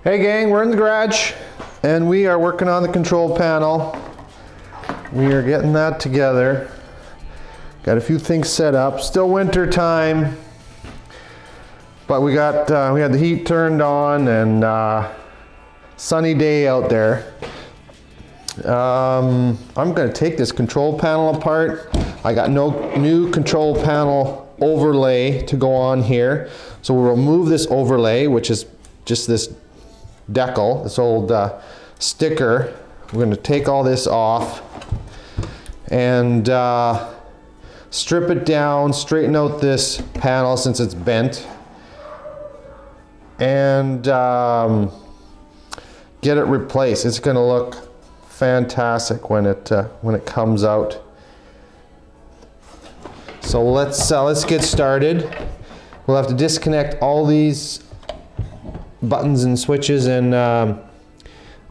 Hey gang, we're in the garage and we are working on the control panel. We are getting that together. Got a few things set up. Still winter time, but we had the heat turned on and sunny day out there. I'm going to take this control panel apart. I got no new control panel overlay to go on here, so we'll remove this overlay, which is just this decal, this old sticker. We're going to take all this off and strip it down, straighten out this panel since it's bent, and get it replaced. It's going to look fantastic when it comes out. So let's get started. We'll have to disconnect all these buttons and switches and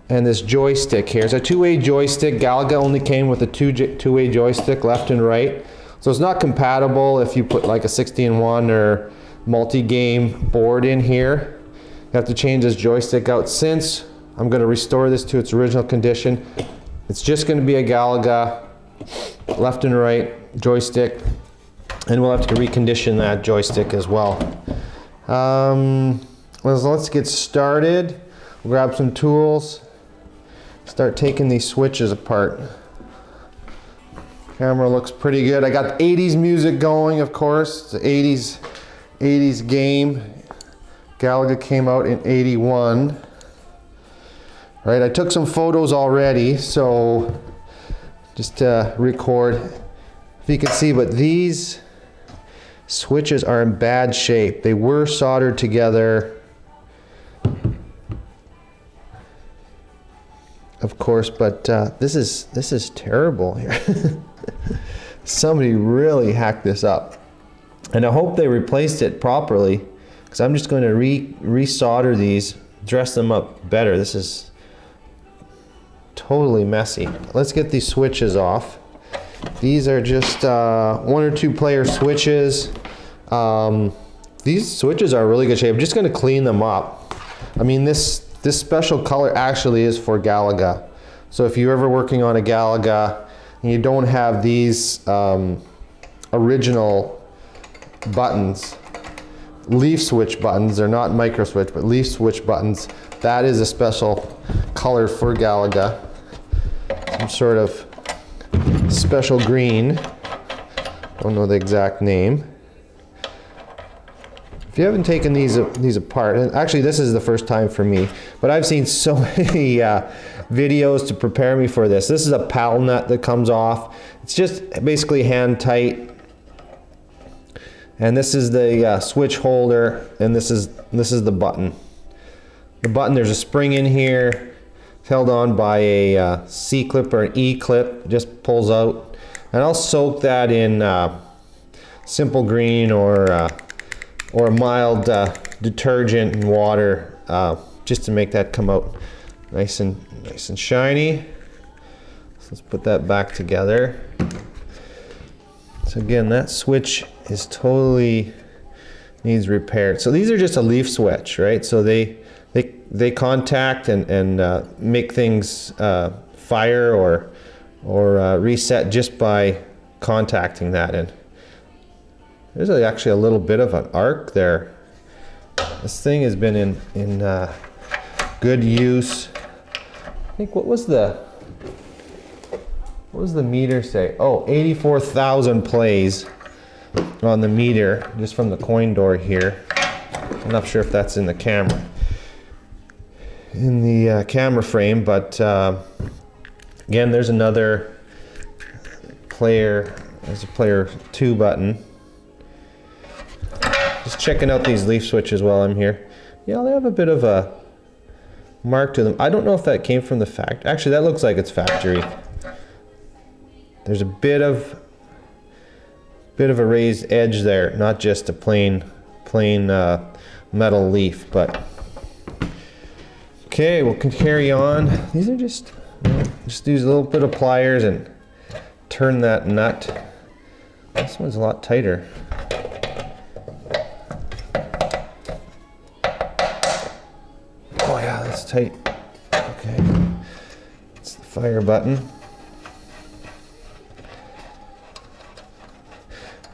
this joystick here. It's a two-way joystick. Galaga only came with a two-way joystick, left and right. So it's not compatible if you put like a 60-in-1 or multi-game board in here. You have to change this joystick out. Since I'm going to restore this to its original condition, it's just going to be a Galaga left and right joystick, and we'll have to recondition that joystick as well. Let's get started. We'll grab some tools, start taking these switches apart. Camera looks pretty good. I got the 80s music going, of course. It's the 80s game. Galaga came out in 81. Right, I took some photos already, so just to record. If you can see, but these switches are in bad shape. They were soldered together, of course, but this is terrible here. Somebody really hacked this up, and I hope they replaced it properly, because I'm just going to re-solder these, dress them up better. This is totally messy. Let's get these switches off. These are just 1 or 2 player switches. These switches are in really good shape. I'm just going to clean them up. I mean, this special color actually is for Galaga. So if you're ever working on a Galaga and you don't have these original buttons, leaf switch buttons, they're not micro switch, but leaf switch buttons, that is a special color for Galaga. Some sort of special green. Don't know the exact name. If you haven't taken these apart, and actually this is the first time for me, but I've seen so many videos to prepare me for this. This is a PAL nut that comes off. It's just basically hand tight. And this is the switch holder, and this is the button. The button, there's a spring in here. It's held on by a C-clip or an E-clip. It just pulls out. And I'll soak that in simple green or a mild detergent and water, just to make that come out nice and shiny. So let's put that back together. So again, that switch is totally needs repaired. So these are just a leaf switch, right? So they contact and make things fire or reset just by contacting that. And there's actually a little bit of an arc there. This thing has been in good use. I think what was the meter say? Oh, 84,000 plays on the meter just from the coin door here. I'm not sure if that's in the camera, camera frame, but again, there's another player. There's a player 2 button. Just checking out these leaf switches while I'm here. Yeah, they have a bit of a mark to them. I don't know if that came from the factory. Actually, that looks like it's factory. There's a bit of a raised edge there, not just a plain metal leaf, but okay, we'll carry on. These are just use a little bit of pliers and turn that nut. This one's a lot tighter. Oh yeah, tight. Okay, it's the fire button.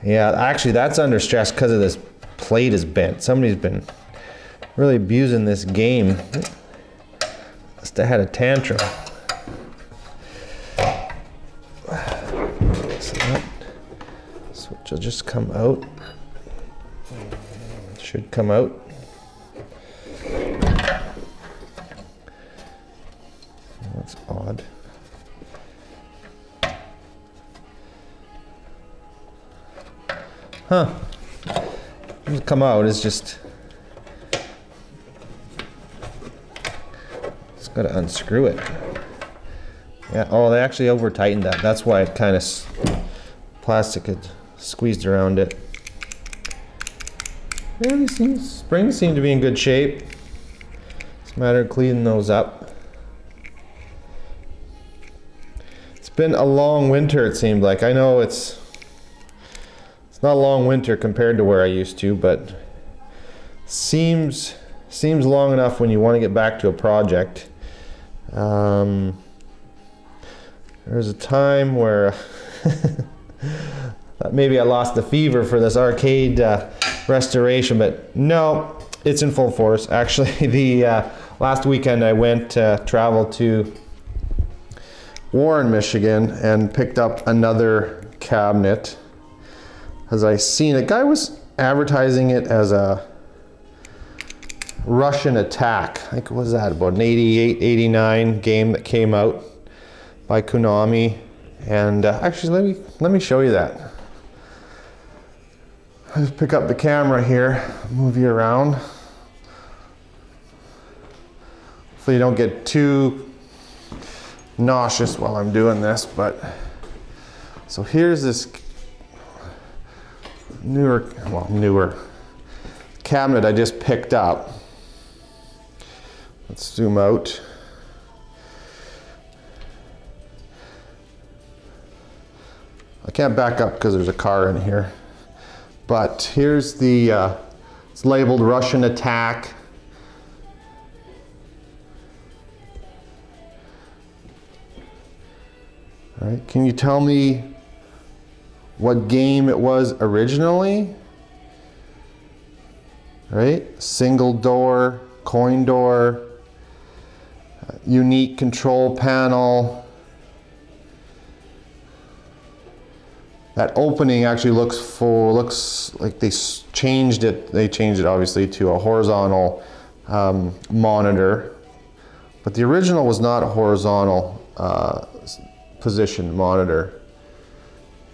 Yeah, actually that's under stress because of this plate is bent. Somebody's been really abusing this game. Must have had a tantrum. So that switch will just come out. It should come out. That's odd. Huh. Doesn't come out, it's just gotta unscrew it. Yeah, oh, they actually over tightened that. That's why it kind of plastic had squeezed around it. Yeah, these springs seem to be in good shape. It's a matter of cleaning those up. It's been a long winter, it seemed like. I know it's not a long winter compared to where I used to, but seems long enough when you want to get back to a project. There was a time where maybe I lost the fever for this arcade restoration, but no, it's in full force. Actually, the last weekend I went traveled to Warren, Michigan, and picked up another cabinet. As I seen, a guy was advertising it as a Russian Attack. I think, what was that, about an 88, 89 game that came out by Konami. And actually, let me show you that. I'll just pick up the camera here, move you around. Hopefully you don't get too nauseous while I'm doing this, but so here's this newer cabinet I just picked up. Let's zoom out. I can't back up because there's a car in here. But here's the, it's labeled Russian Attack. All right, can you tell me what game it was originally? Right, single door, coin door, unique control panel. That opening actually looks like they changed it. They changed it obviously to a horizontal monitor, but the original was not a horizontal position monitor.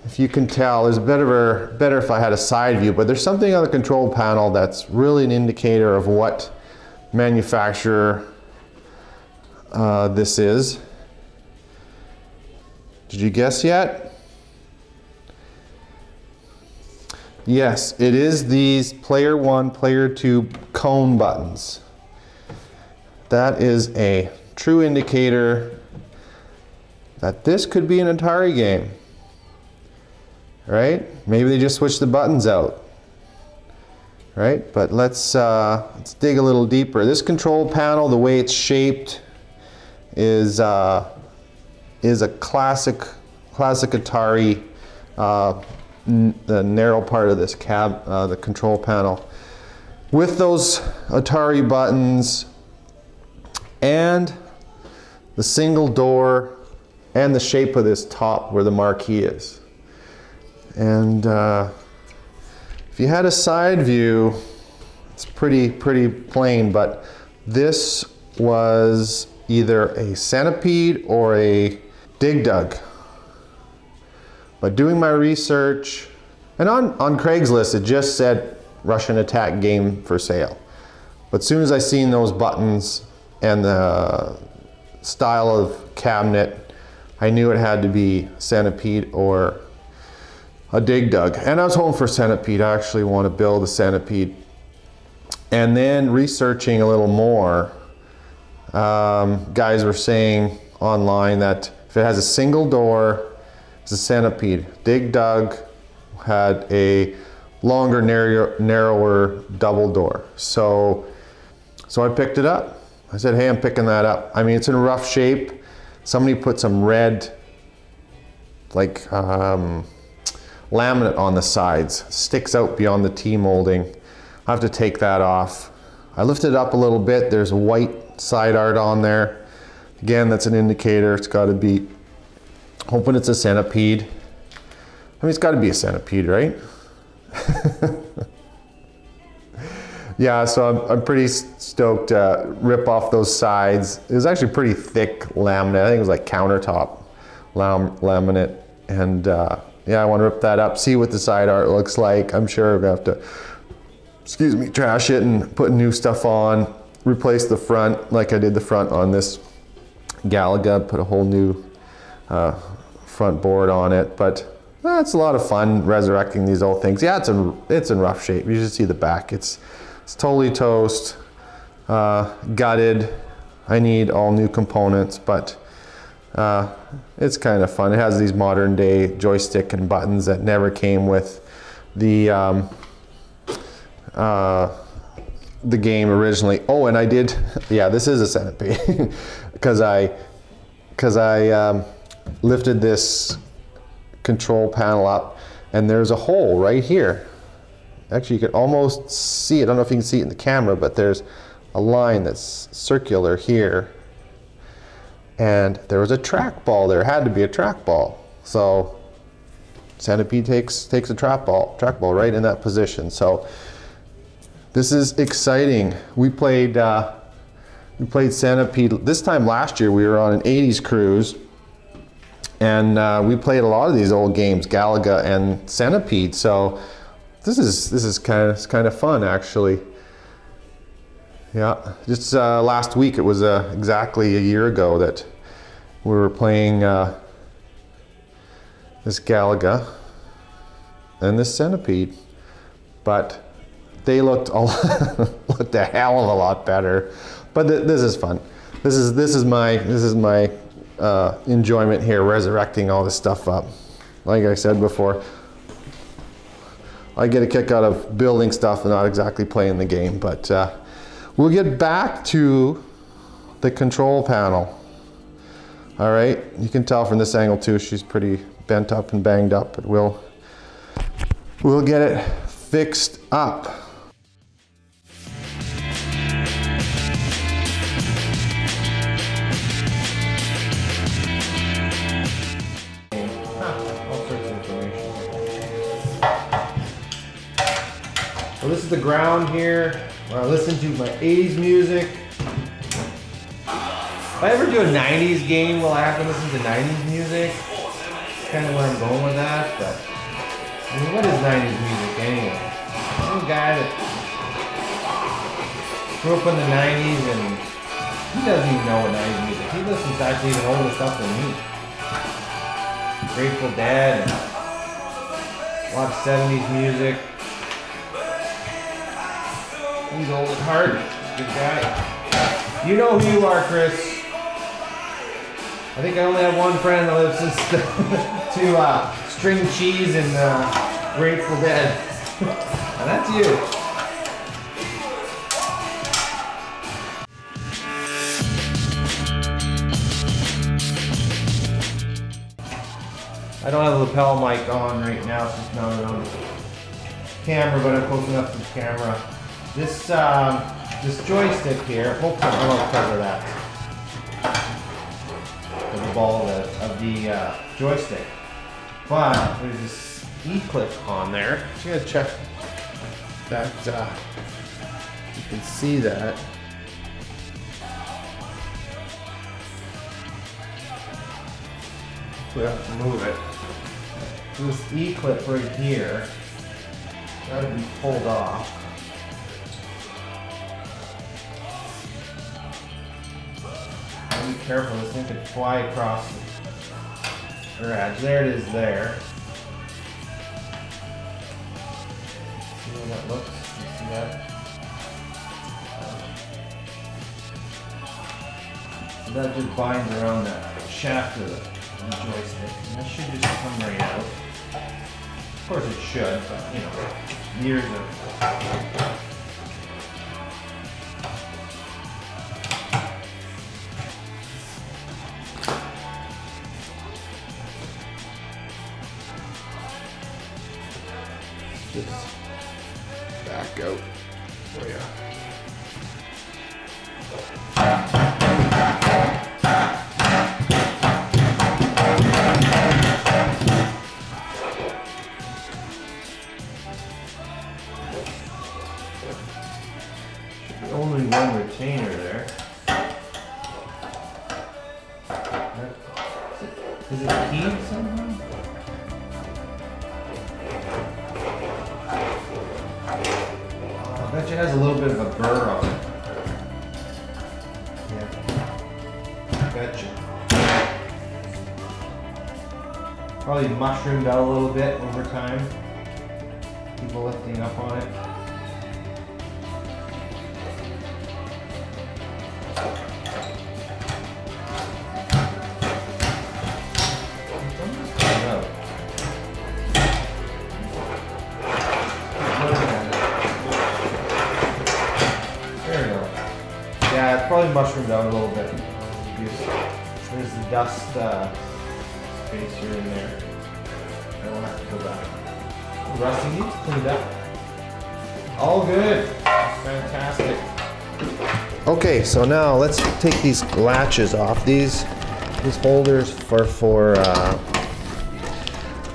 If you can tell, it's better if I had a side view, but there's something on the control panel that's really an indicator of what manufacturer this is. Did you guess yet? Yes, it is these player 1, player 2 cone buttons. That is a true indicator that this could be an Atari game. Right? Maybe they just switched the buttons out. Right? But let's dig a little deeper. This control panel, the way it's shaped, is a classic Atari. The narrow part of this the control panel, with those Atari buttons and the single door and the shape of this top where the marquee is. And if you had a side view, it's pretty plain, but this was either a Centipede or a Dig Dug. But doing my research, and on Craigslist it just said Russian Attack game for sale. But as soon as I seen those buttons and the style of cabinet, I knew it had to be Centipede or a Dig Dug. And I was hoping for Centipede. I actually want to build a Centipede. And then researching a little more, guys were saying online that if it has a single door, it's a Centipede. Dig Dug had a longer, narrower double door. So I picked it up. I said, hey, I'm picking that up. I mean, it's in rough shape. Somebody put some red, like laminate on the sides. Sticks out beyond the T-molding. I have to take that off. I lifted it up a little bit. There's white side art on there. Again, that's an indicator. It's got to be, hoping it's a centipede. I mean, it's got to be a centipede, right? Yeah, so I'm pretty stoked to rip off those sides. It was actually pretty thick laminate. I think it was like countertop laminate. And yeah, I want to rip that up, see what the side art looks like. I'm sure I'm gonna have to, excuse me, trash it and put new stuff on, replace the front like I did the front on this Galaga, put a whole new front board on it. But it's a lot of fun resurrecting these old things. Yeah, it's in rough shape. You should see the back. It's totally toast, gutted. I need all new components, but it's kind of fun. It has these modern day joystick and buttons that never came with the game originally. Oh, and I did, yeah, this is a centipede because I lifted this control panel up and there's a hole right here. Actually, you can almost see it. I don't know if you can see it in the camera, but there's a line that's circular here. And there was a trackball there. It had to be a trackball. So centipede takes a trackball right in that position. So this is exciting. We played centipede. This time last year, we were on an 80s cruise. And we played a lot of these old games, Galaga and centipede. So this is kind of fun, actually. Yeah, just last week, it was exactly a year ago that we were playing this Galaga and this centipede, but they looked looked a hell of a lot better. But this is fun. This is my enjoyment here, resurrecting all this stuff up. Like I said before, I get a kick out of building stuff and not exactly playing the game, but we'll get back to the control panel. All right, you can tell from this angle too, she's pretty bent up and banged up, but we'll get it fixed up. So this is the ground here where I listen to my 80s music. If I ever do a 90s game, will I have to listen to 90s music? That's kind of where I'm going with that, but I mean, what is 90s music anyway? I'm a guy that grew up in the 90s and he doesn't even know what 90s music. He listens to actually even older stuff than me. Grateful Dead and a lot of 70s music. He's old at heart. Good guy. You know who you are, Chris. I think I only have one friend that listens to string cheese and Grateful Dead. And that's you. I don't have a lapel mic on right now, it's just mounted on the camera, but I'm close enough to the camera. This joystick here, hopefully I won't cover that. The ball of the joystick. But there's this E-clip on there. I'm just gonna check that you can see that. We have to move it. So this E-clip right here, gotta be pulled off. Be careful, this thing could fly across the edge. There it is there. See how that looks? You see that? So that just binds around that shaft of the joystick. And that should just come right out. Of course it should, but you know, years of this back out for you. Only one retainer there. Is it keyed somehow? I bet you it has a little bit of a burr on it. Yeah. Betcha. Probably mushroomed out a little bit over time. People lifting up on it. Yeah, it's probably mushroomed out a little bit. There's the dust spacer in there. I don't have to go back. Rusty needs cleaned up. All good. Fantastic. Okay, so now let's take these latches off. These holders for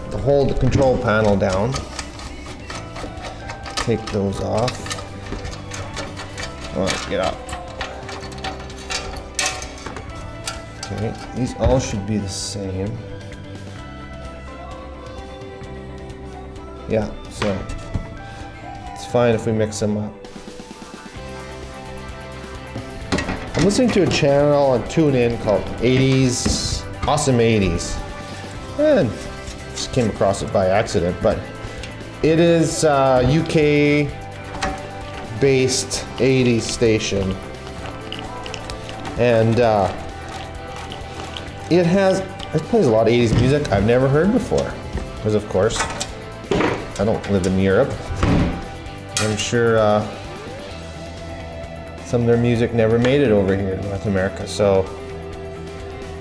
to hold the control panel down. Take those off. All right, get up. Okay, these all should be the same. Yeah, so it's fine if we mix them up. I'm listening to a channel on TuneIn called 80s, Awesome 80s. And just came across it by accident, but it is UK based 80s station. And it plays a lot of 80s music I've never heard before. Because of course, I don't live in Europe. I'm sure some of their music never made it over here in North America. So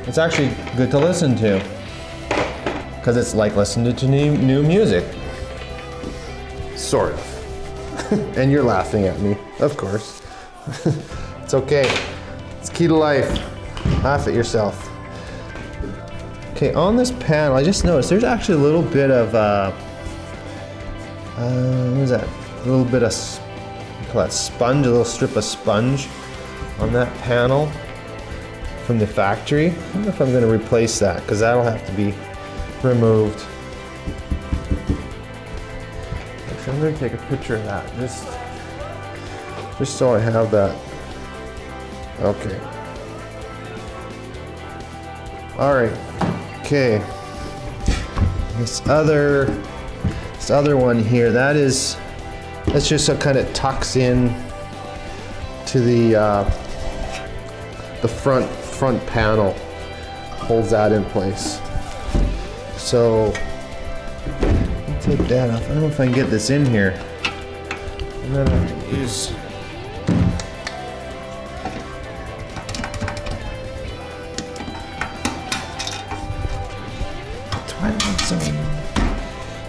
it's actually good to listen to. Because it's like listening to new music. Sort of. And you're laughing at me, of course. It's okay. It's key to life. Laugh at yourself. Okay, on this panel, I just noticed there's actually a little bit of, what is that? A little bit of, what do you call that, sponge, a little strip of sponge on that panel from the factory. I wonder if I'm going to replace that, because that'll have to be removed. Actually, I'm going to take a picture of that, just so I have that. Okay. All right. Okay. This other one here, that's just so kind of tucks in to the front panel, holds that in place. So take that off. I don't know if I can get this in here. I'm gonna have to use.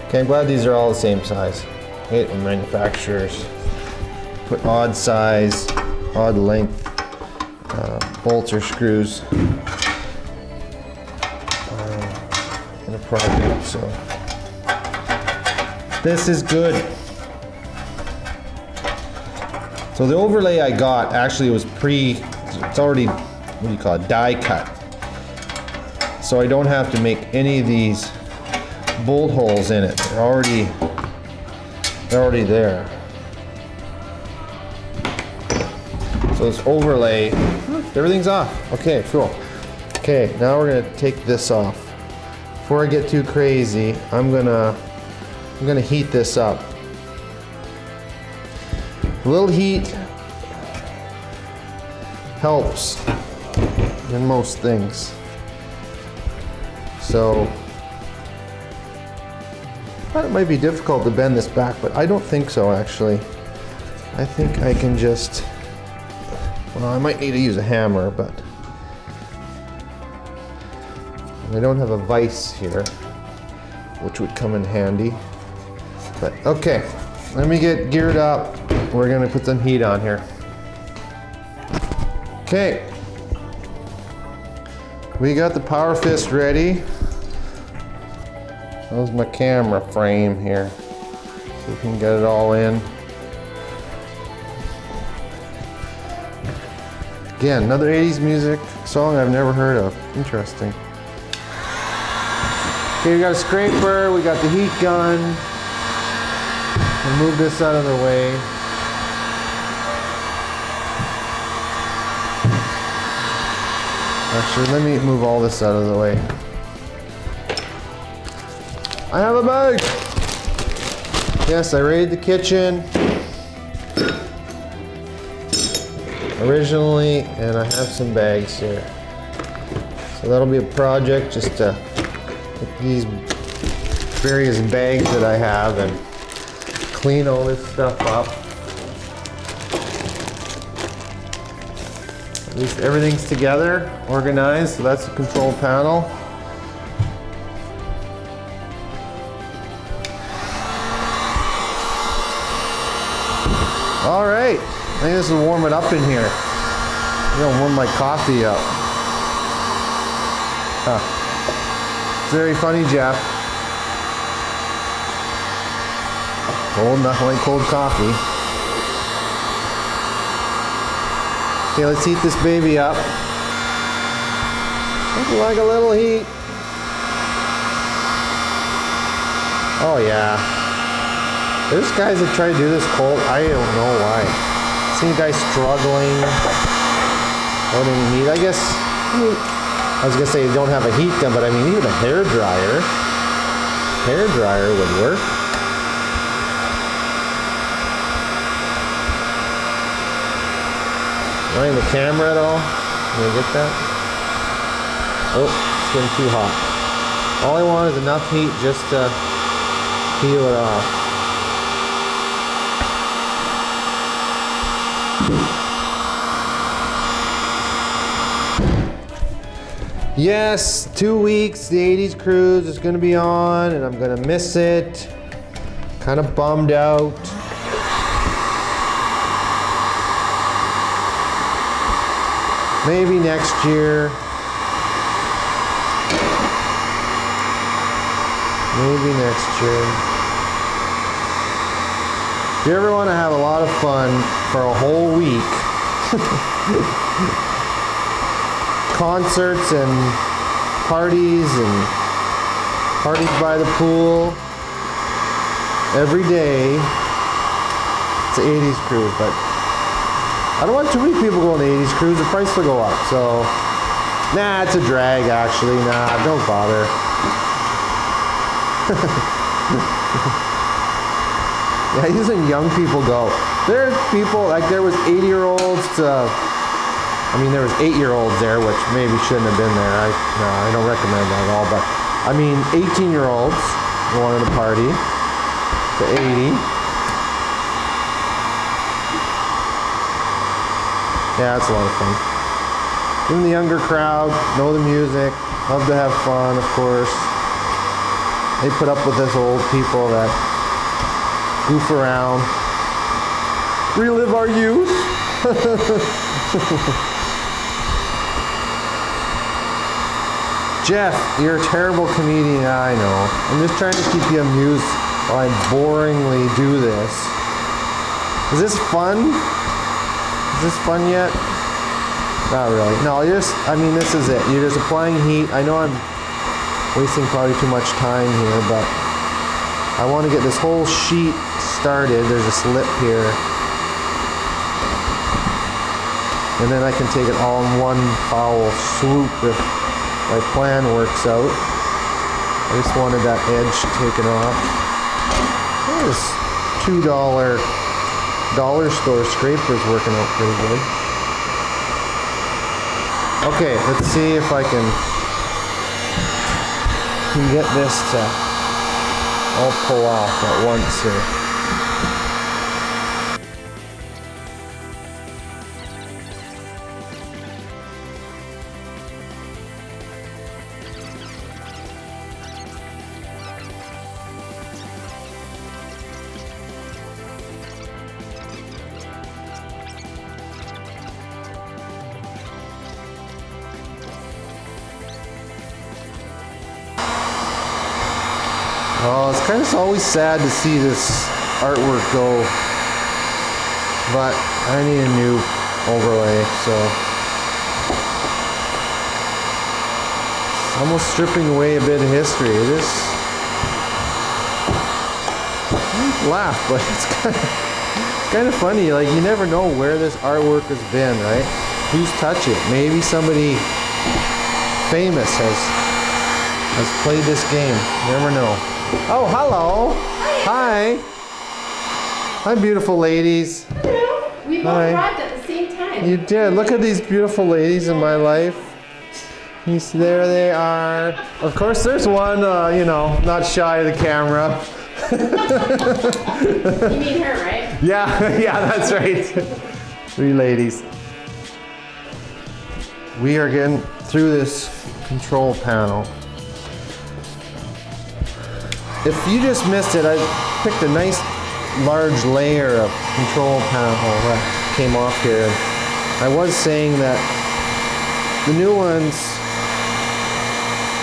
Okay, I'm glad these are all the same size. Okay, and manufacturers put odd size, odd length bolts or screws in a project. So this is good. So the overlay I got actually was it's already, what do you call it, die cut. So I don't have to make any of these bolt holes in it. They're already there. So this overlay, everything's off. Okay, cool. Okay, now we're gonna take this off. Before I get too crazy, I'm gonna heat this up. A little heat helps in most things. So I thought it might be difficult to bend this back, but I don't think so actually. I think I can just, well, I might need to use a hammer, but I don't have a vise here, which would come in handy. But okay, let me get geared up. We're gonna put some heat on here. Okay. We got the Power Fist ready. There's my camera frame here. So we can get it all in. Again, another 80s music song I've never heard of. Interesting. Okay, we got a scraper, we got the heat gun. We'll move this out of the way. Actually, let me move all this out of the way. I have a bag! Yes, I raided the kitchen originally, and I have some bags here. So that'll be a project, just to put these various bags that I have and clean all this stuff up. At least everything's together, organized, so that's the control panel. All right, I think this will warm it up in here. I'm gonna warm my coffee up. Huh. It's very funny, Jeff. Cold, nothing like cold coffee. Okay, let's heat this baby up. Looking like a little heat. Oh yeah. There's guys that try to do this cold. I don't know why. I've seen guys struggling. Holding heat. I guess, I was gonna say you don't have a heat gun, but I mean even a hair dryer would work. Running the camera at all? Can you get that? Oh, it's getting too hot. All I want is enough heat just to peel it off. Yes, 2 weeks, the 80s cruise is gonna be on, and I'm gonna miss it. Kind of bummed out. Maybe next year. Maybe next year. If you ever want to have a lot of fun for a whole week, concerts and parties by the pool every day, it's an 80s cruise, but I don't want too many people going on the 80s cruise. The price will go up. So, nah, it's a drag actually. Nah, don't bother. Yeah, even young people go. There's people, like there was 80-year-olds to, I mean there was 8-year-olds there, which maybe shouldn't have been there. No, I don't recommend that at all. But I mean 18-year-olds wanted to party to 80. Yeah, it's a lot of fun. Even the younger crowd know the music, love to have fun, of course. They put up with us old people that goof around, relive our youth. Jeff, you're a terrible comedian, I know. I'm just trying to keep you amused while I boringly do this. Is this fun? Is this fun yet? Not really. No, I mean, this is it. You're just applying heat. I know I'm wasting probably too much time here, but I want to get this whole sheet started. There's a slip here. And then I can take it all in one foul swoop if my plan works out. I just wanted that edge taken off. There's $2 dollar store scraper's working out pretty good. Okay, let's see if I can get this to all pull off at once here. Oh, it's kind of always sad to see this artwork go, but I need a new overlay, so it's almost stripping away a bit of history. It is, I laugh, but it's kind of funny. Like, you never know where this artwork has been, right? Who's touched it? Maybe somebody famous has played this game. Never know. Oh, hello. Hi. Hi, beautiful ladies. Hello. We both arrived at the same time. You did. Look at these beautiful ladies in my life. There they are. Of course, there's one, you know, not shy of the camera. You mean her, right? Yeah, yeah, that's right. 3 ladies. We are getting through this control panel. If you just missed it, I picked a nice large layer of control panel that came off here. I was saying that the new ones,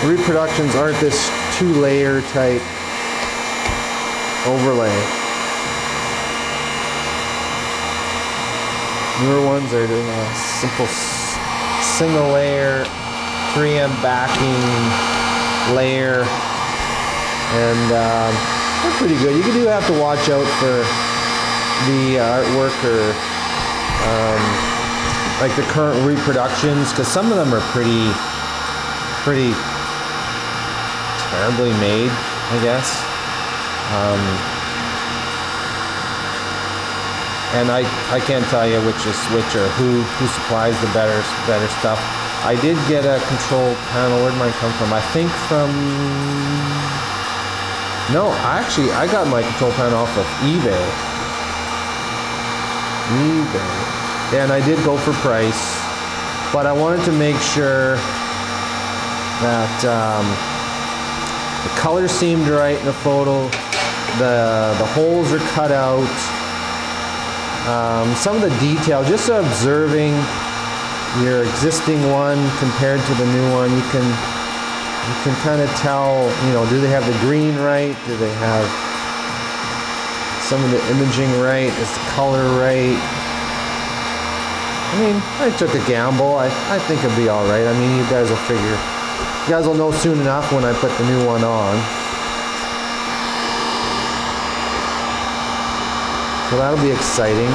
reproductions, aren't this 2-layer type overlay. Newer ones are doing a simple single layer 3M backing layer, and they're pretty good. You do have to watch out for the artwork or like the current reproductions, because some of them are pretty terribly made, I guess. And I can't tell you which is which or who supplies the better stuff. I did get a control panel. Where did mine come from? I think from... No, actually, I got my control panel off of eBay. And I did go for price, but I wanted to make sure that the color seemed right in the photo. The holes are cut out. Some of the detail, just observing your existing one compared to the new one, you can kind of tell, you know, do they have the green right? Do they have some of the imaging right? Is the color right? I mean, I took a gamble. I think it'll be all right. I mean, you guys will figure. You guys will know soon enough when I put the new one on. So that'll be exciting.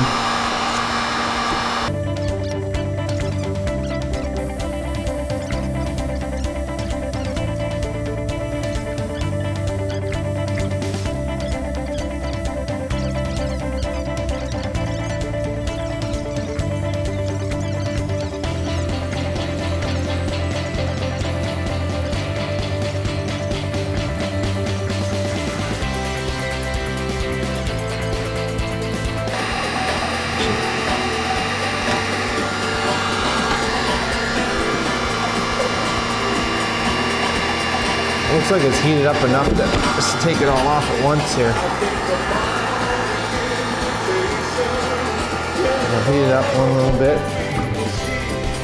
Looks like it's heated up enough to just to take it all off at once here. I'll heat it up one little bit.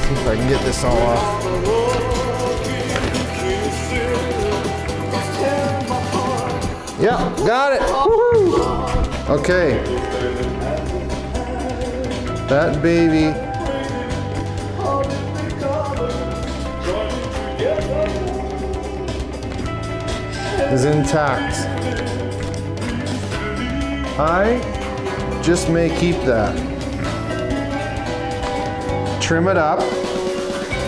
See if I can get this all off. Yeah, got it. Woohoo! Okay. That baby is intact. I just may keep that. Trim it up.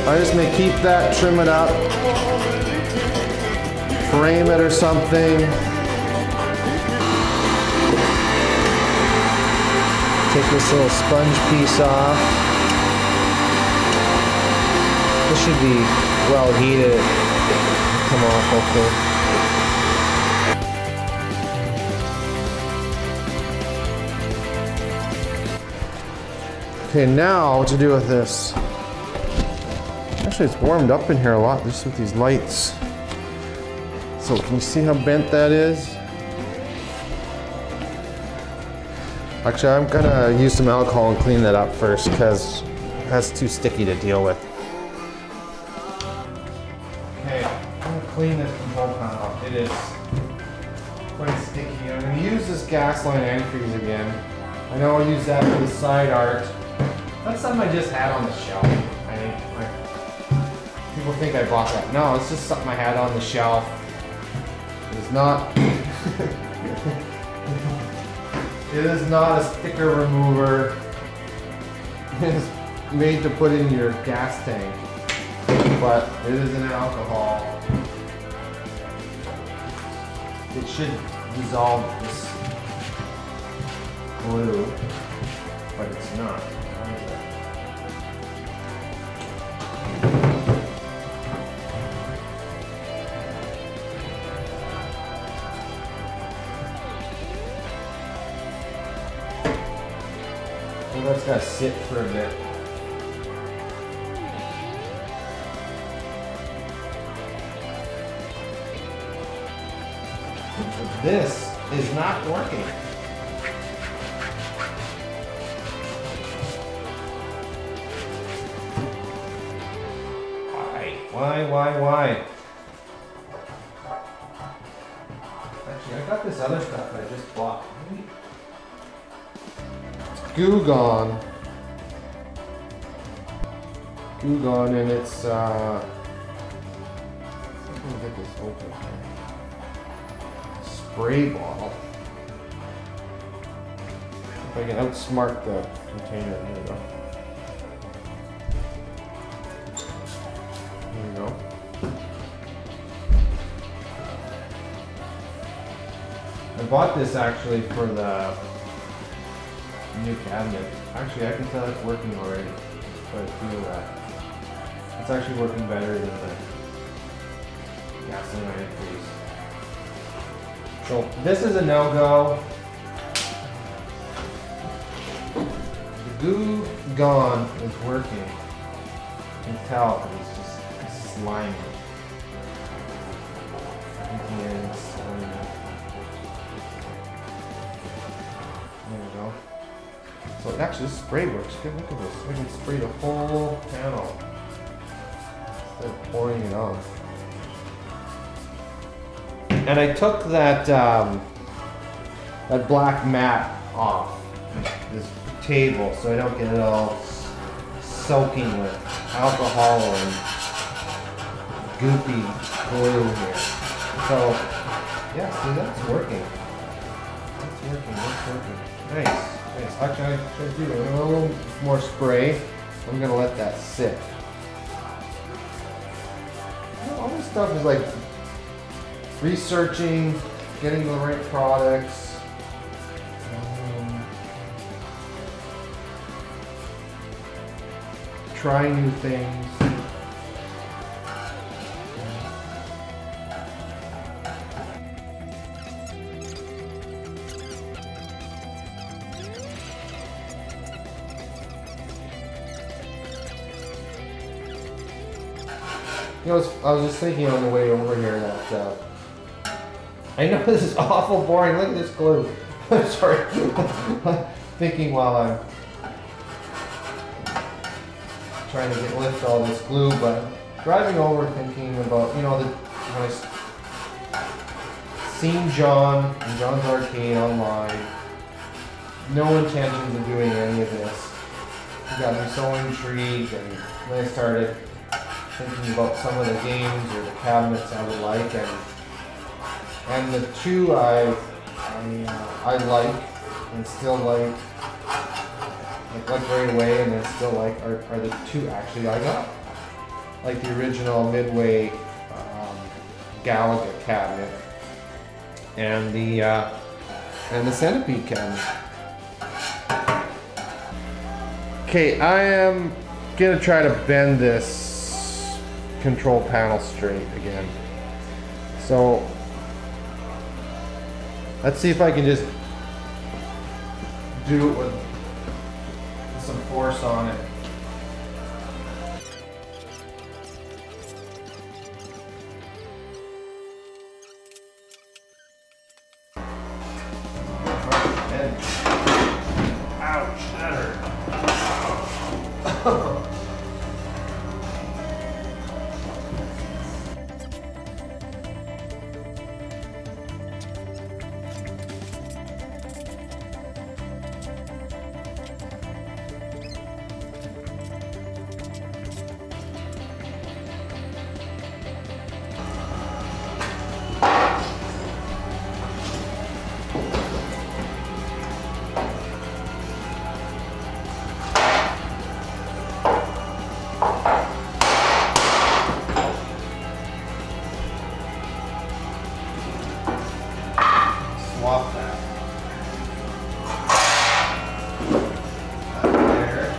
I just may keep that, trim it up, frame it or something. Take this little sponge piece off. This should be well heated. Come off, okay. Okay, now what to do with this? Actually, it's warmed up in here a lot just with these lights. So can you see how bent that is? Actually, I'm gonna use some alcohol and clean that up first because that's too sticky to deal with. Okay, I'm gonna clean this control panel off. It is thinking I'm going to use this gas line antifreeze again. I know I'll use that for the side art. That's something I just had on the shelf. People think I bought that. No, it's just something I had on the shelf. It's not. It is not a sticker remover. It is made to put in your gas tank, but it is an alcohol. It should dissolve this glue, but it's not. So that's got to sit for a bit. This is not working. Why? Actually, I got this other stuff that I just bought. It's Goo Gone. Goo Gone, and it's let me get this open here. Spray bottle. If I can outsmart the container, there we go. There we go. I bought this actually for the new cabinet. Actually, I can tell it's working already. But I feel that. It's actually working better than the gasoline antifreeze. So this is a no-go. The Goo Gone is working. You can tell it's just slimy. There we go. So actually this spray works good. Look at this. I can spray the whole panel instead of pouring it on. And I took that that black mat off this table so I don't get it all soaking with alcohol and goopy glue here. So yeah, see, that's working. That's working. Nice. Actually, I should do a little more spray. I'm gonna let that sit. All this stuff is like researching, getting the right products. Trying new things. You know, I was just thinking on the way over here that I know this is awful boring. Look at this glue. Sorry. Thinking while I'm trying to lift all this glue, but driving over thinking about, you know, when I seen John and John's Arcade online, no intentions of doing any of this. It got me so intrigued, and then I started thinking about some of the games or the cabinets I would like, and the two I like and still like right away, and then still like are the two actually I got, like the original Midway Galaga cabinet and the Centipede cabinet. Okay, I am gonna try to bend this control panel straight again. So let's see if I can just do it with some force on it. Ouch, that hurt. swap that. There.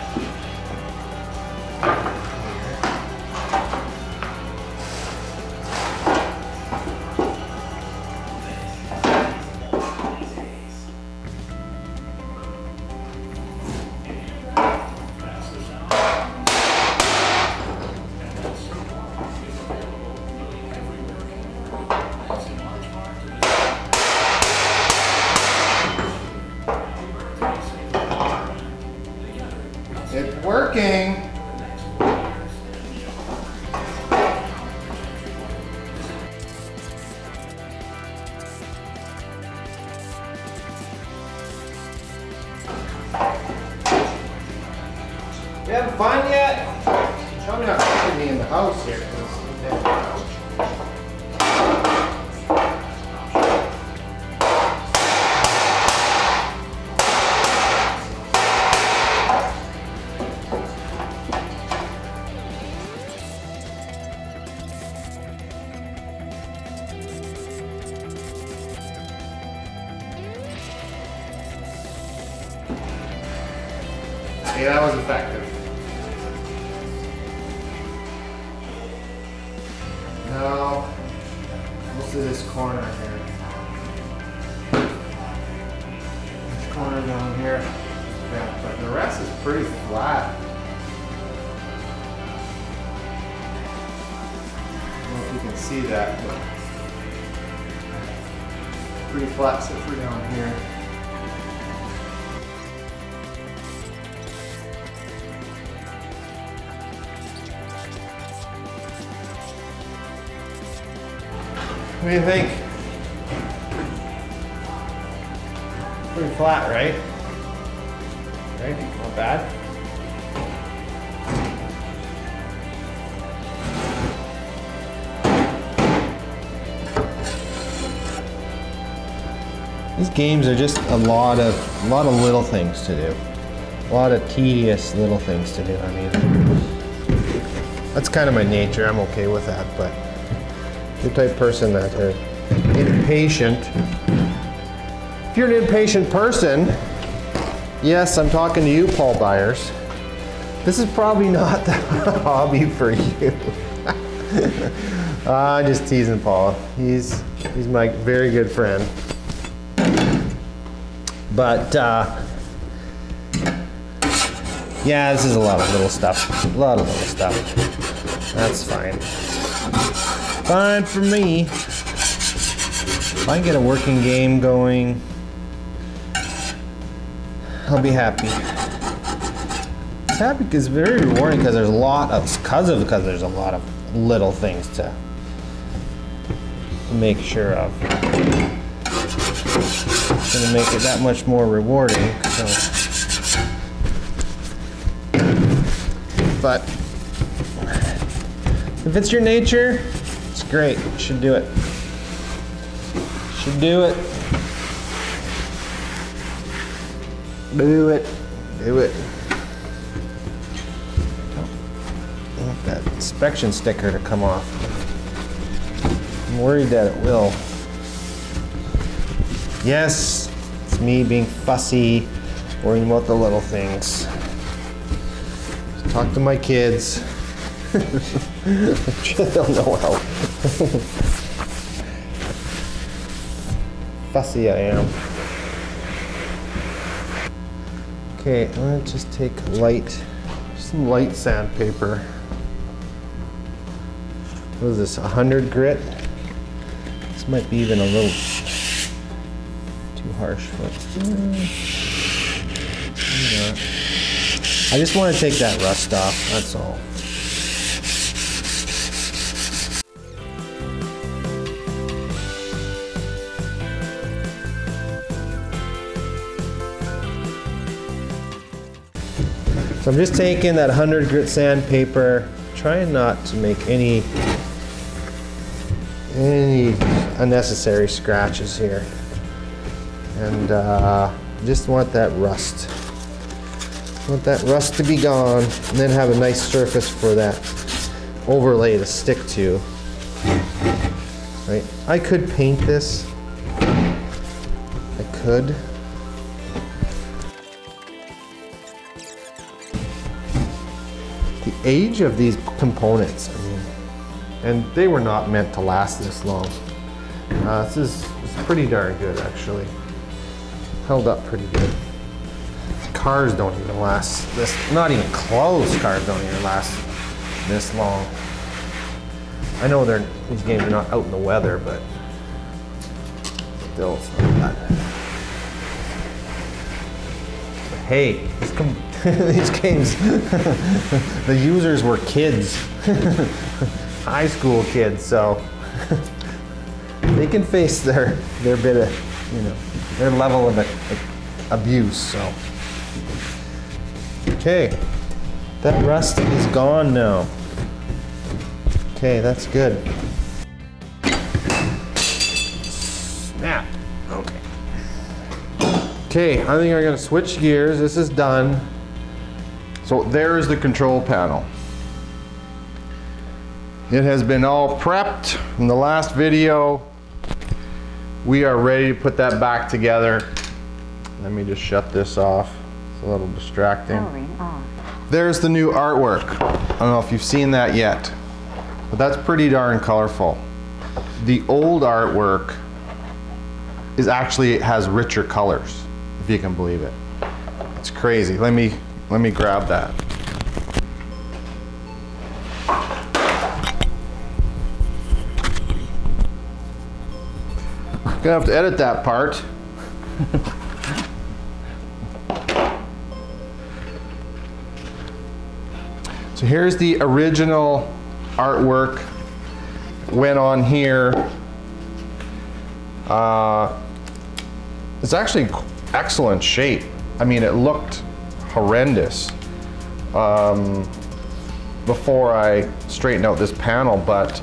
It's working. You having fun yet? Probably not keeping me in the house here. Yeah, that was effective. Now, most of this corner here. This corner down here. Yeah, but the rest is pretty flat. I don't know if you can see that, but pretty flat except for down here. What do you think? Pretty flat, right? Right? Not bad. These games are just a lot of little things to do. A lot of tedious little things to do. I mean, that's kind of my nature. I'm okay with that, but the type of person that are impatient. If you're an impatient person, yes, I'm talking to you, Paul Byers. This is probably not the hobby for you. I'm just teasing Paul. He's my very good friend. But yeah, this is a lot of little stuff. A lot of little stuff. That's fine. Fine for me. If I can get a working game going, I'll be happy. It's happy because it's very rewarding because there's a lot of there's a lot of little things to make sure of. It's gonna make it that much more rewarding. So. But if it's your nature, it's great. You should do it. Should do it. Do it. Do it. I want that inspection sticker to come off. I'm worried that it will. Yes, it's me being fussy, worrying about the little things. Talk to my kids. I'm sure they'll know how fussy I am. Okay, I'm gonna just take some light sandpaper. What is this, 100 grit? This might be even a little too harsh, but I just want to take that rust off, that's all. So I'm just taking that 100 grit sandpaper, trying not to make any unnecessary scratches here. And just want that rust. Want that rust to be gone, and then have a nice surface for that overlay to stick to. Right? I could paint this, could. The age of these components, I mean, and they were not meant to last this long. This is pretty darn good, actually. Held up pretty good. Cars don't even last this, not even close. Cars don't even last this long. I know these games are not out in the weather, but still, it's not bad. But hey, these games, the users were kids, high school kids, so they can face their bit of, you know, their level of abuse. So, okay, that rust is gone now. Okay, that's good. Snap. Okay. Okay, I think I'm gonna switch gears. This is done. So there's the control panel. It has been all prepped in the last video. We are ready to put that back together. Let me just shut this off. It's a little distracting. There's the new artwork. I don't know if you've seen that yet, but that's pretty darn colorful. The old artwork has richer colors, if you can believe it. It's crazy. Let me grab that. Gonna have to edit that part. So here's the original artwork. Went on here. It's actually excellent shape. I mean, it looked horrendous before I straightened out this panel, but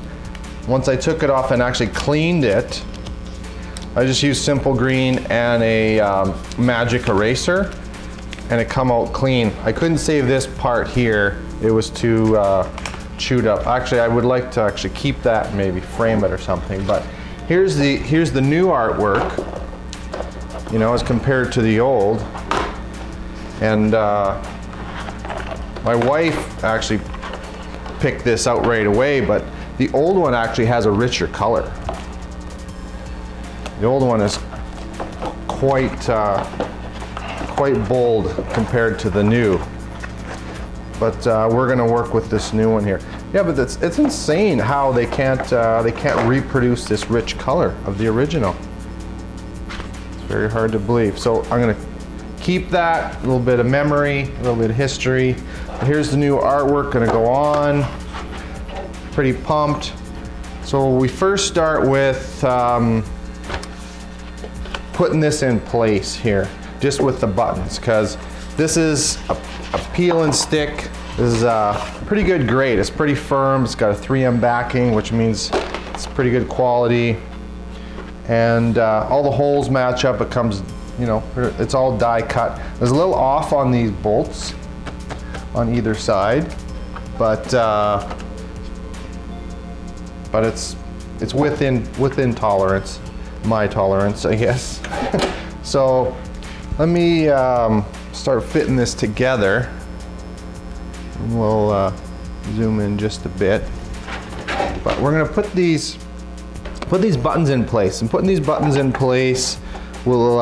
once I took it off and actually cleaned it, I just used simple green and a magic eraser, and it come out clean. I couldn't save this part here. It was too chewed up. Actually, I would like to actually keep that and maybe frame it or something, but here's the new artwork, you know, as compared to the old. And my wife actually picked this out right away, but the old one actually has a richer color. The old one is quite bold compared to the new. But we're going to work with this new one here. Yeah, but it's insane how they can't reproduce this rich color of the original. It's very hard to believe. So I'm going to keep that, a little bit of memory, a little bit of history. But here's the new artwork going to go on. Pretty pumped. So we first start with putting this in place here, just with the buttons, because this is a peel and stick. This is a pretty good grade. It's pretty firm. It's got a 3M backing, which means it's pretty good quality. And all the holes match up. It comes, you know, it's all die cut. There's a little off on these bolts on either side, but it's within tolerance, my tolerance, I guess. So let me start fitting this together. And we'll zoom in just a bit. But we're gonna put these buttons in place. And putting these buttons in place will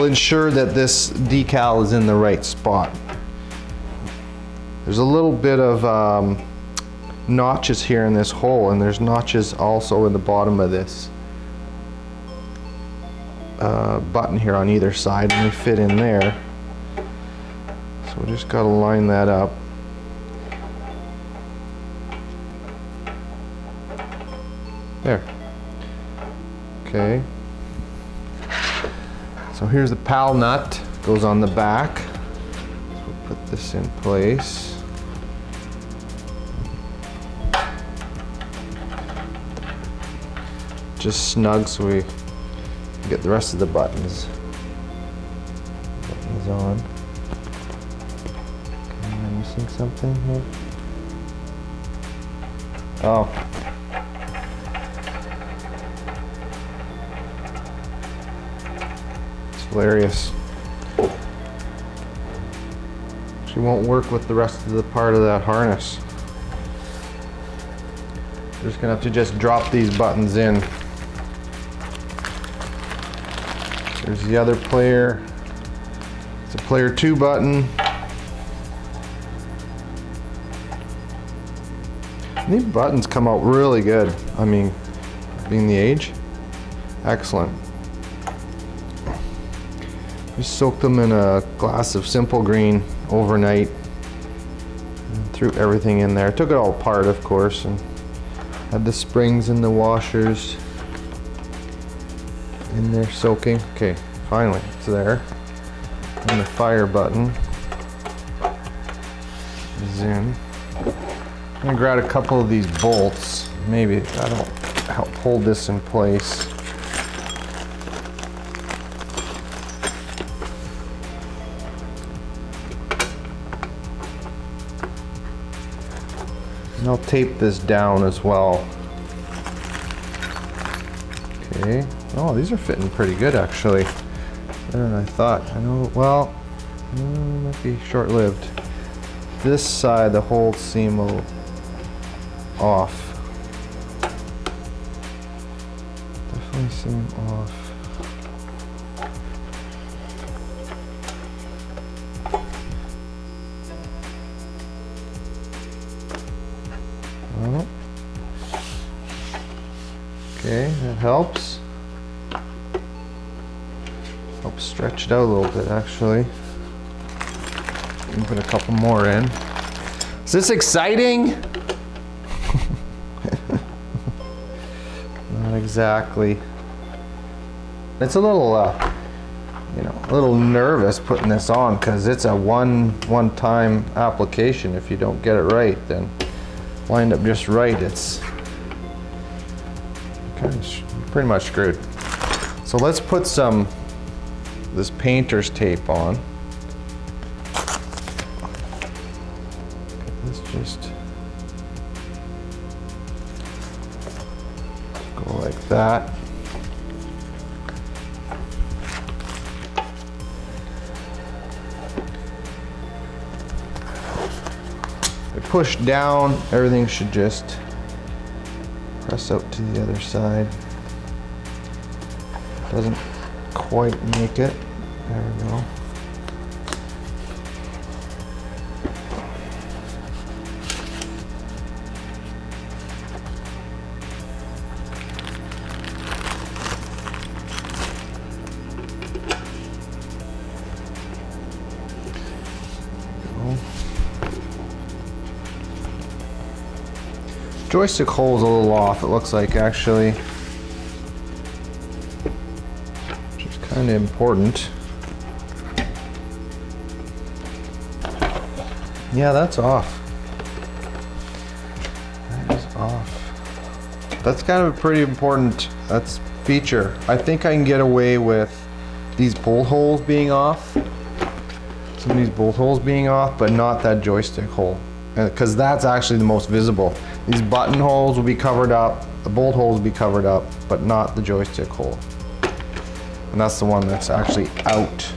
ensure that this decal is in the right spot. There's a little bit of notches here in this hole, and there's notches also in the bottom of this button here on either side, and they fit in there. So we just got to line that up. There. Okay. So here's the PAL nut, goes on the back. So we'll put this in place. Just snug so we get the rest of the buttons on. Am I missing something here? Oh. hilarious. She won't work with the rest of the part of that harness. We're just gonna have to just drop these buttons in. There's the other player. It's a player 2 button. And these buttons come out really good. I mean, being the age, excellent. Just soaked them in a glass of simple green overnight and threw everything in there. Took it all apart, of course, and had the springs and the washers in there soaking. Okay, finally it's there. And the fire button is in. I'm gonna grab a couple of these bolts. Maybe that'll help hold this in place. And I'll tape this down as well. Okay. Oh, these are fitting pretty good actually. Better than I thought. I know, well, might be short-lived. This side, the whole seam will off. Definitely seam off. Well, okay, that helps. Helps stretch it out a little bit, actually. Put a couple more in. Is this exciting? Not exactly. It's a little, you know, a little nervous putting this on because it's a one-time application. If you don't get it right, then lined up just right, it's kind of pretty much screwed. So let's put this painter's tape on. Let's just go like that. If I push down, everything should just press out to the other side. Doesn't quite make it. There we go. Joystick hole's a little off, it looks like, actually, which is kind of important. Yeah, that's off. That is off. That's kind of a pretty important feature. I think I can get away with these bolt holes being off. Some of these bolt holes being off, but not that joystick hole, because that's actually the most visible. These button holes will be covered up, the bolt holes will be covered up, but not the joystick hole. And that's the one that's actually out.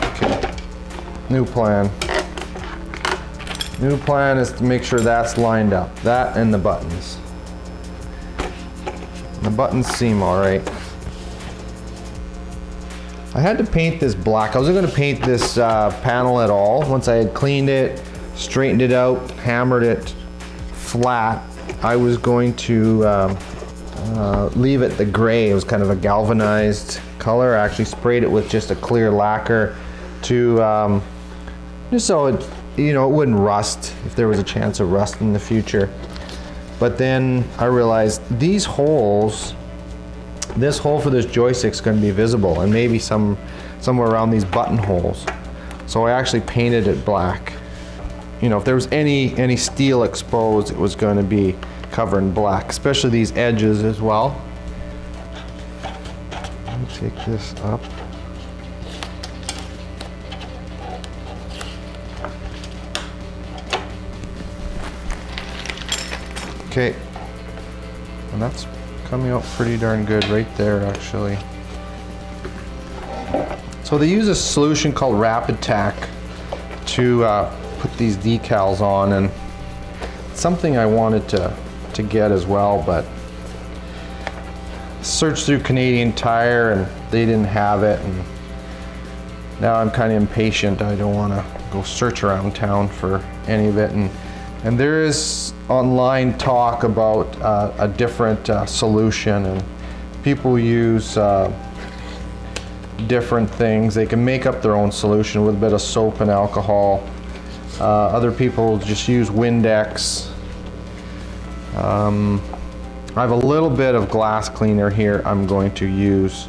Okay, new plan. New plan is to make sure that's lined up. That and the buttons. The buttons seem all right. I had to paint this black. I wasn't going to paint this panel at all. Once I had cleaned it, straightened it out, hammered it flat, I was going to leave it the gray. It was kind of a galvanized color. I actually sprayed it with just a clear lacquer to just so it, you know, it wouldn't rust if there was a chance of rust in the future. But then I realized these holes, this hole for this joystick's going to be visible, and maybe somewhere around these button holes. So I actually painted it black. You know, if there was any steel exposed, it was going to be covered in black, especially these edges as well. Let me take this up. Okay, and that's coming out pretty darn good right there, actually. So they use a solution called Rapid Tack to put these decals on, and it's something I wanted to get as well, but searched through Canadian Tire and they didn't have it, and now I'm kind of impatient. I don't want to go search around town for any of it, and there is online talk about a different solution, and people use different things. They can make up their own solution with a bit of soap and alcohol. Other people just use Windex. I have a little bit of glass cleaner here I'm going to use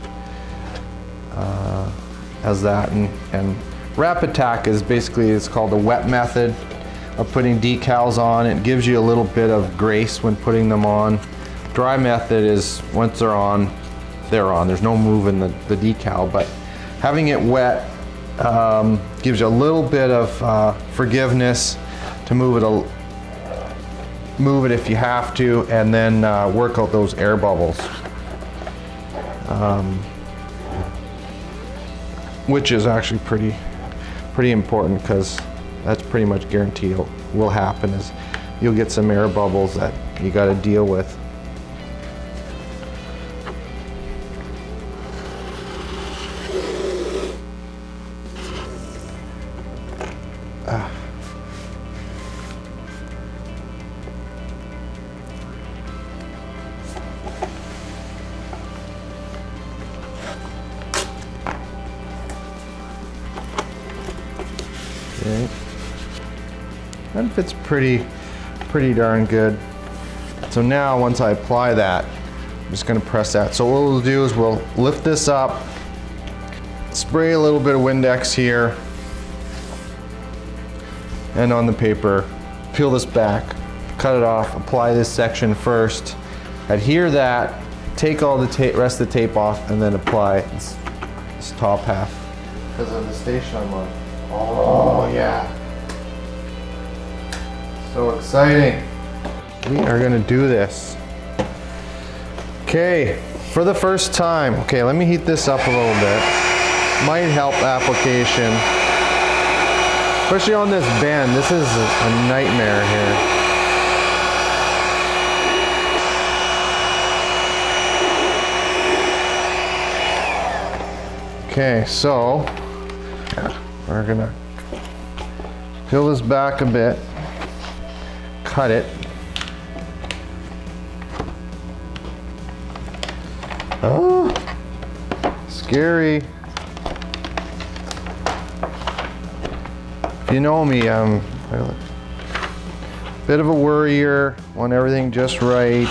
as that, and Rapid Tack is basically, it's called the wet method of putting decals on. It gives you a little bit of grace when putting them on. Dry method is once they're on, they're on. There's no moving the decal, but having it wet gives you a little bit of forgiveness to move it if you have to, and then work out those air bubbles, which is actually pretty important, because that's pretty much guaranteed will happen, is you'll get some air bubbles that you got to deal with. Okay. That fits pretty darn good. So now once I apply that, I'm just going to press that. So what we'll do is we'll lift this up, spray a little bit of Windex here and on the paper, peel this back, cut it off, apply this section first, adhere that, take all the rest of the tape off, and then apply this top half. Because of the station I'm on. Oh yeah. So exciting. We are gonna do this. Okay, for the first time. Okay, let me heat this up a little bit. Might help application. Especially on this bend. This is a nightmare here. Okay, so we're gonna peel this back a bit, cut it. Oh, scary. If you know me, I'm a bit of a worrier, want everything just right.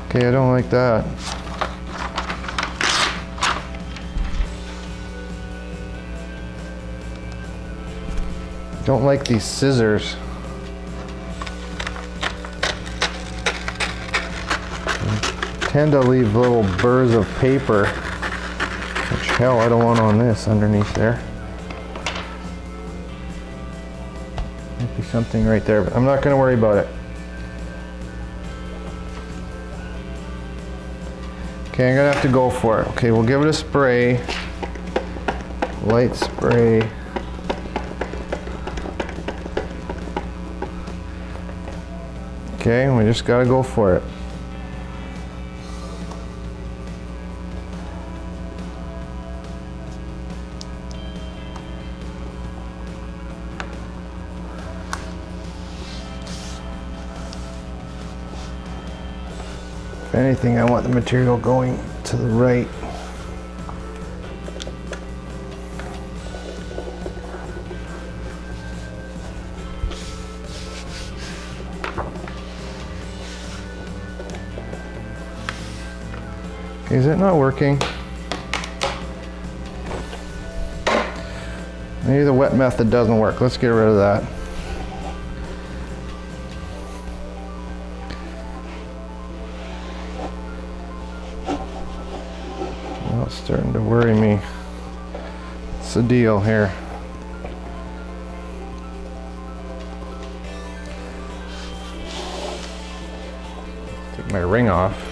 Okay, I don't like that. Don't like these scissors. They tend to leave little burrs of paper, which hell I don't want on this underneath there. Might be something right there, but I'm not going to worry about it. Okay, I'm going to have to go for it. Okay, we'll give it a spray. Light spray. Okay, we just gotta go for it. If anything, I want the material going to the right. Is it not working? Maybe the wet method doesn't work. Let's get rid of that. Well, it's starting to worry me. What's the deal here? Take my ring off.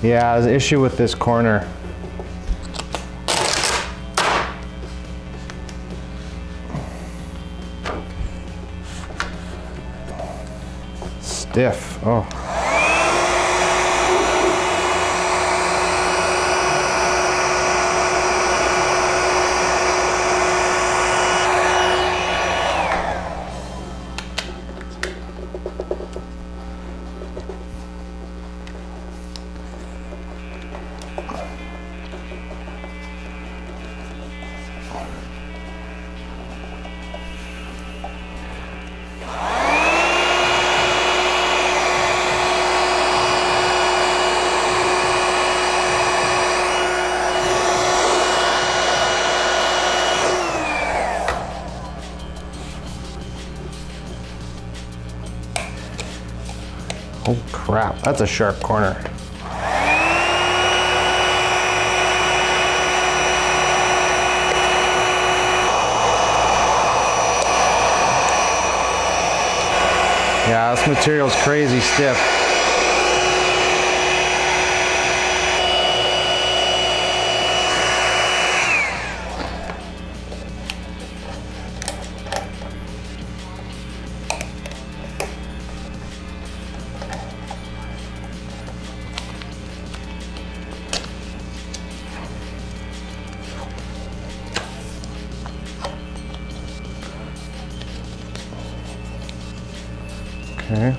Yeah, there's an issue with this corner. Stiff. Oh. Oh crap, that's a sharp corner. Yeah, this material's crazy stiff. Okay.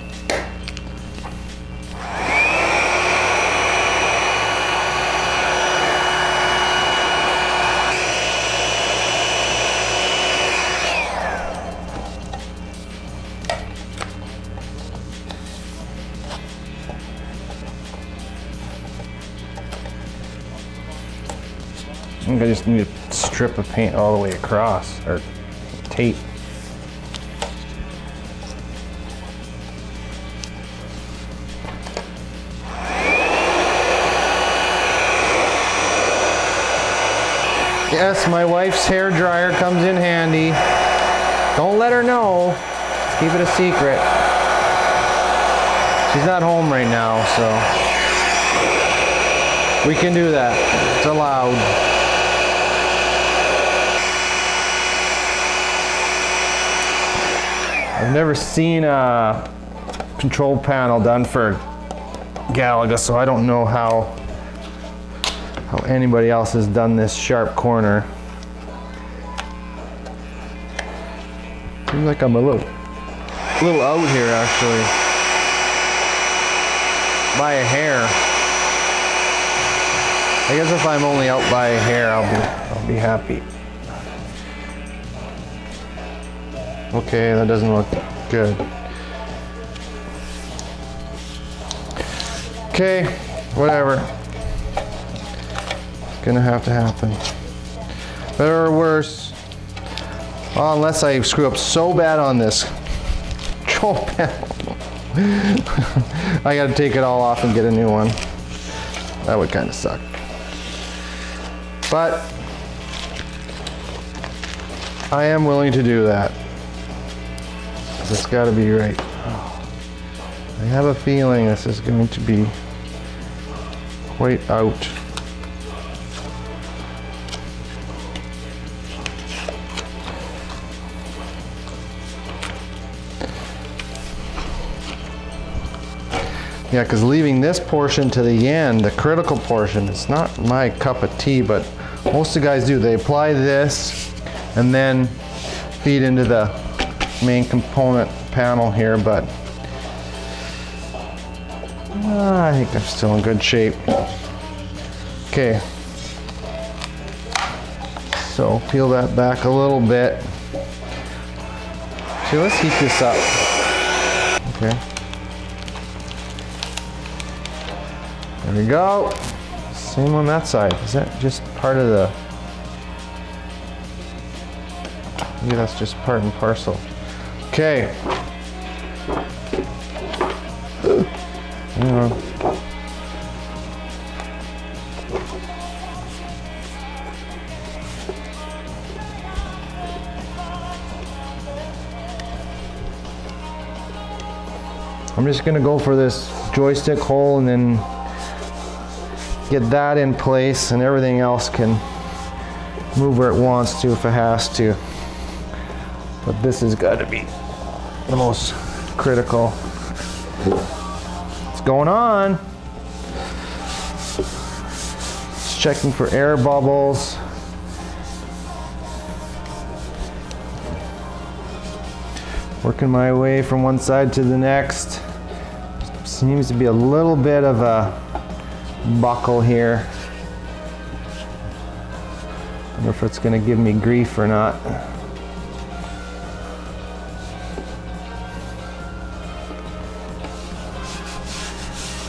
I think I just need a strip of paint all the way across, or tape. Yes, my wife's hair dryer comes in handy. Don't let her know. Let's keep it a secret. She's not home right now, so we can do that. It's allowed. I've never seen a control panel done for Galaga, so I don't know how anybody else has done this sharp corner. Seems like I'm a little out here actually. By a hair. I guess if I'm only out by a hair, I'll be happy. Okay, that doesn't look good. Okay, whatever. Gonna have to happen. Better or worse. Well, unless I screw up so bad on this control panel. I gotta take it all off and get a new one. That would kind of suck. But I am willing to do that. It's gotta be right. I have a feeling this is going to be quite out. Yeah, because leaving this portion to the end, the critical portion, it's not my cup of tea, but most of the guys do. They apply this and then feed into the main component panel here, but I think I'm still in good shape. Okay, so peel that back a little bit. So let's heat this up. Okay. There we go. Same on that side. Is that just part of the... Maybe that's just part and parcel. Okay. Hang on. I'm just gonna go for this joystick hole and then get that in place, and everything else can move where it wants to if it has to. But this has got to be the most critical. What's going on? Just checking for air bubbles. Working my way from one side to the next. Seems to be a little bit of a buckle here. I wonder if it's going to give me grief or not.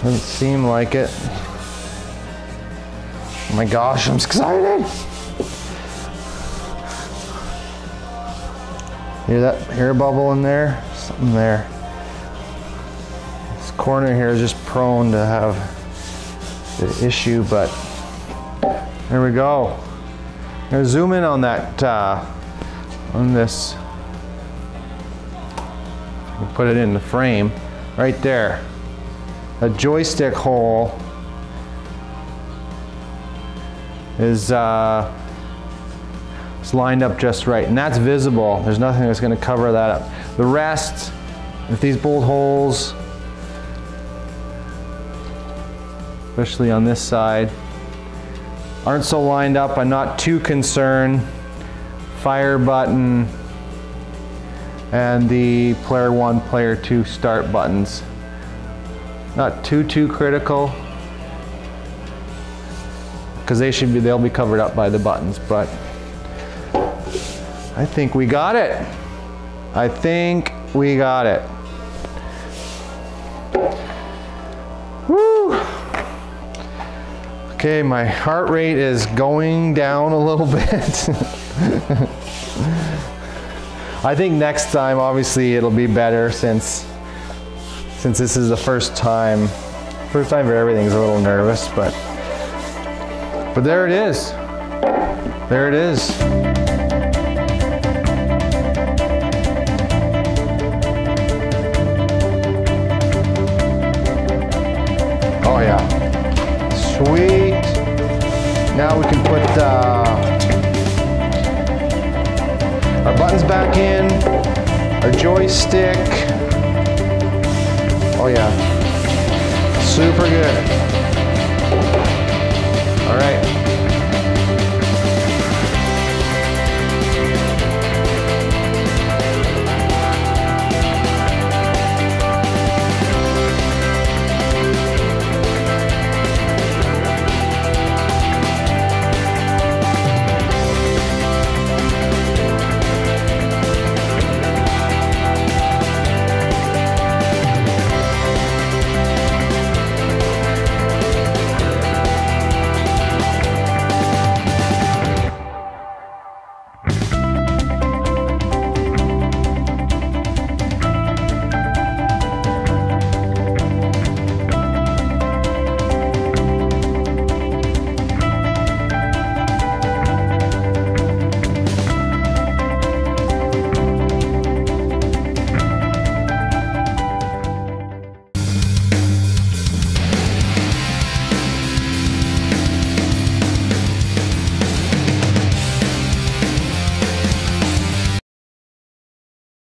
Doesn't seem like it. Oh my gosh, I'm excited! Hear that air bubble in there? Something there. This corner here is just prone to have the issue, but there we go. I'm gonna zoom in on that, on this. Put it in the frame, right there. A joystick hole is it's lined up just right, and that's visible. There's nothing that's going to cover that up. The rest, if these bolt holes, especially on this side, aren't so lined up, I'm not too concerned. Fire button and the player 1, player 2 start buttons. Not too critical, because they'll be covered up by the buttons, but I think we got it. I think we got it. Woo! Okay, my heart rate is going down a little bit. I think next time, obviously, it'll be better since this is the first time for everything's a little nervous, but there it is. There it is. Oh yeah, sweet. Now we can put our buttons back in, our joystick. Oh yeah, super good.